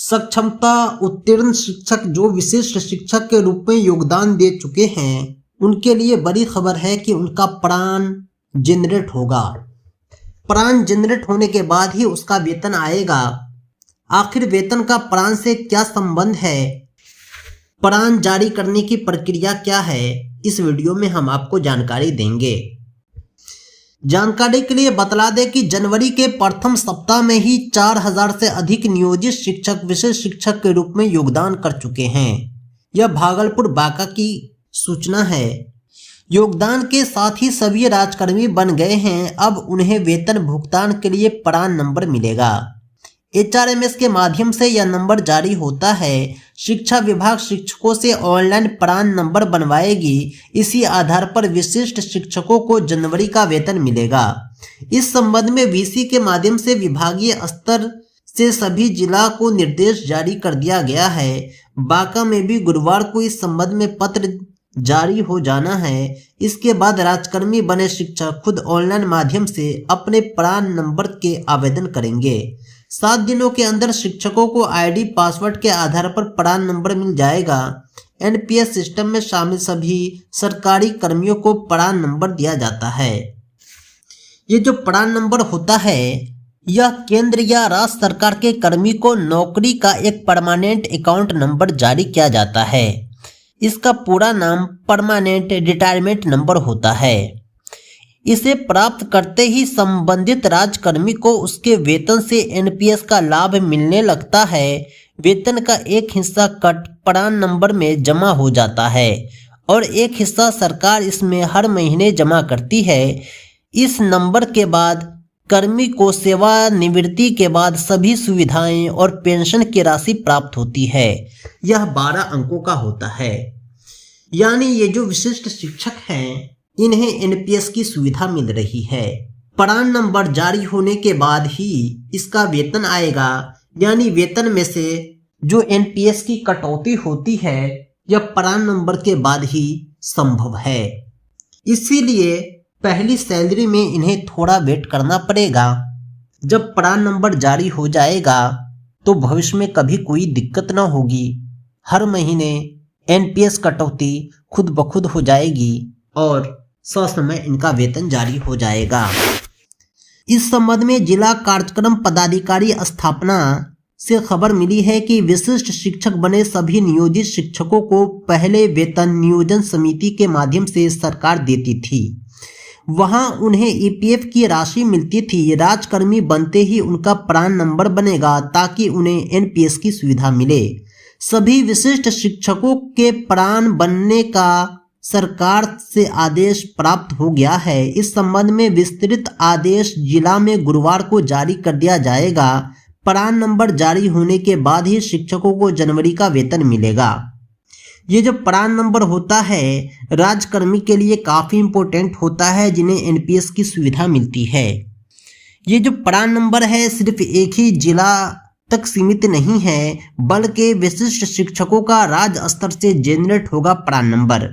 सक्षमता उत्तीर्ण शिक्षक जो विशिष्ट शिक्षक के रूप में योगदान दे चुके हैं उनके लिए बड़ी खबर है कि उनका प्राण जनरेट होगा। प्राण जनरेट होने के बाद ही उसका वेतन आएगा। आखिर वेतन का प्राण से क्या संबंध है, प्राण जारी करने की प्रक्रिया क्या है, इस वीडियो में हम आपको जानकारी देंगे। जानकारी के लिए बतला दें कि जनवरी के प्रथम सप्ताह में ही 4000 से अधिक नियोजित शिक्षक विशेष शिक्षक के रूप में योगदान कर चुके हैं। यह भागलपुर बांका की सूचना है। योगदान के साथ ही सभी राजकर्मी बन गए हैं। अब उन्हें वेतन भुगतान के लिए प्राण नंबर मिलेगा। HRMS के माध्यम से यह नंबर जारी होता है। शिक्षा विभाग शिक्षकों से ऑनलाइन प्राण नंबर बनवाएगी। इसी आधार पर विशिष्ट शिक्षकों को जनवरी का वेतन मिलेगा। इस संबंध में VC के माध्यम से विभागीय स्तर से सभी जिला को निर्देश जारी कर दिया गया है। बांका में भी गुरुवार को इस संबंध में पत्र जारी हो जाना है। इसके बाद राजकर्मी बने शिक्षक खुद ऑनलाइन माध्यम से अपने प्राण नंबर के आवेदन करेंगे। 7 दिनों के अंदर शिक्षकों को ID पासवर्ड के आधार पर प्राण नंबर मिल जाएगा। NPS सिस्टम में शामिल सभी सरकारी कर्मियों को प्राण नंबर दिया जाता है। ये जो प्राण नंबर होता है यह केंद्र या राज्य सरकार के कर्मी को नौकरी का एक परमानेंट अकाउंट नंबर जारी किया जाता है। इसका पूरा नाम परमानेंट रिटायरमेंट नंबर होता है। इसे प्राप्त करते ही संबंधित राजकर्मी को उसके वेतन से NPS का लाभ मिलने लगता है। वेतन का एक हिस्सा कट प्राण नंबर में जमा हो जाता है और एक हिस्सा सरकार इसमें हर महीने जमा करती है। इस नंबर के बाद कर्मी को सेवानिवृत्ति के बाद सभी सुविधाएं और पेंशन की राशि प्राप्त होती है। यह 12 अंकों का होता है। यानी ये जो विशिष्ट शिक्षक हैं इन्हें NPS की सुविधा मिल रही है। प्राण नंबर जारी होने के बाद ही इसका वेतन आएगा। यानी वेतन में से जो NPS की कटौती होती है यह प्राण नंबर के बाद ही संभव है। इसीलिए पहली सैलरी में इन्हें थोड़ा वेट करना पड़ेगा। जब प्राण नंबर जारी हो जाएगा तो भविष्य में कभी कोई दिक्कत ना होगी। हर महीने NPS कटौती खुद ब खुद हो जाएगी और ससमय इनका वेतन जारी हो जाएगा। इस संबंध में जिला कार्यक्रम पदाधिकारी स्थापना से खबर मिली है कि विशिष्ट शिक्षक बने सभी नियोजित शिक्षकों को पहले वेतन नियोजन समिति के माध्यम से सरकार देती थी। वहां उन्हें EPF की राशि मिलती थी। राजकर्मी बनते ही उनका प्राण नंबर बनेगा ताकि उन्हें NPS की सुविधा मिले। सभी विशिष्ट शिक्षकों के प्राण बनने का सरकार से आदेश प्राप्त हो गया है। इस संबंध में विस्तृत आदेश जिला में गुरुवार को जारी कर दिया जाएगा। प्राण नंबर जारी होने के बाद ही शिक्षकों को जनवरी का वेतन मिलेगा। ये जो प्राण नंबर होता है राजकर्मी के लिए काफ़ी इम्पोर्टेंट होता है जिन्हें NPS की सुविधा मिलती है। ये जो प्राण नंबर है सिर्फ एक ही जिला तक सीमित नहीं है बल्कि विशिष्ट शिक्षकों का राज्य स्तर से जनरेट होगा प्राण नंबर।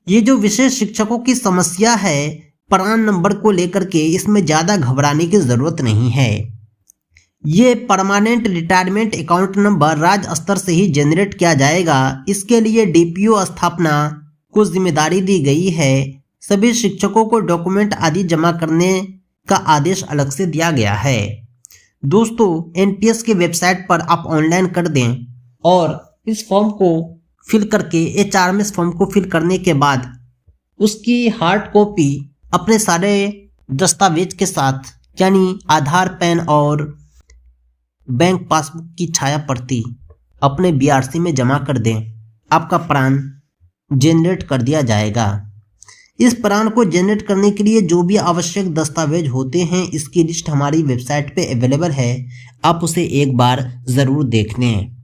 ये जो विशेष शिक्षकों की समस्या है प्राण नंबर को लेकर के इसमें ज़्यादा घबराने की ज़रूरत नहीं है। ये परमानेंट रिटायरमेंट अकाउंट नंबर राज्य स्तर से ही जनरेट किया जाएगा। इसके लिए DPO स्थापना को जिम्मेदारी दी गई है। सभी शिक्षकों को डॉक्यूमेंट आदि जमा करने का आदेश अलग से दिया गया है। दोस्तों NPS के वेबसाइट पर आप ऑनलाइन कर दें और इस फॉर्म को फिल करके HRMS फॉर्म को फिल करने के बाद उसकी हार्ड कॉपी अपने सारे दस्तावेज के साथ यानी आधार, पैन और बैंक पासबुक की छाया प्रति अपने BRC में जमा कर दें। आपका प्राण जनरेट कर दिया जाएगा। इस प्राण को जनरेट करने के लिए जो भी आवश्यक दस्तावेज होते हैं इसकी लिस्ट हमारी वेबसाइट पे अवेलेबल है। आप उसे एक बार ज़रूर देख लें।